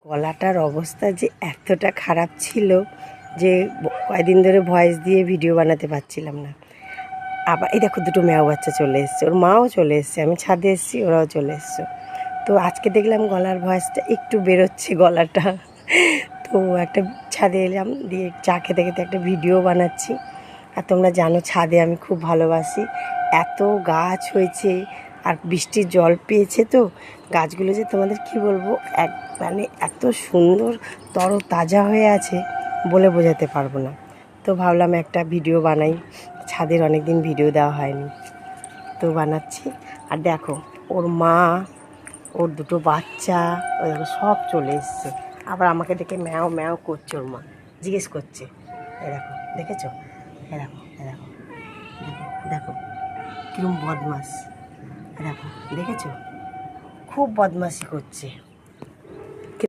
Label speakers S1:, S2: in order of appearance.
S1: গলাটার অবস্থা যে এতটা খারাপ ছিল যে কয়েকদিন ধরে ভয়েস দিয়ে ভিডিও বানাতে পারছিলাম না। আবার এই দেখো দুটো মেয়ে বাচ্চা চলে এসছে, ওর মাও চলে এসছে, আমি ছাদে এসেছি, ওরাও চলে এসছে। তো আজকে দেখলাম গলার ভয়েসটা একটু বেরোচ্ছে গলাটা, তো একটা ছাদে এলাম, দিয়ে চা খেতে খেতে একটা ভিডিও বানাচ্ছি। আর তোমরা জানো ছাদে আমি খুব ভালোবাসি, এত গাছ হয়েছে আর বৃষ্টির জল পেয়েছে, তো গাছগুলো যে তোমাদের কি বলবো মানে এত সুন্দর তাজা হয়ে আছে বলে বোঝাতে পারবো না। তো ভাবলাম একটা ভিডিও বানাই, ছাদের অনেক দিন ভিডিও দেওয়া হয়নি, তো বানাচ্ছি। আর দেখো ওর মা, ওর দুটো বাচ্চা, ওই দেখো সব চলে এসছে। আবার আমাকে দেখে ম্যাও ম্যাও করছে, ওর মা জিজ্ঞেস করছে, এ দেখো দেখেছো, এ দেখো এ দেখো দেখো দেখো কিরম বদমাস, দেখো দেখেছো খুব বদমাশি করছে।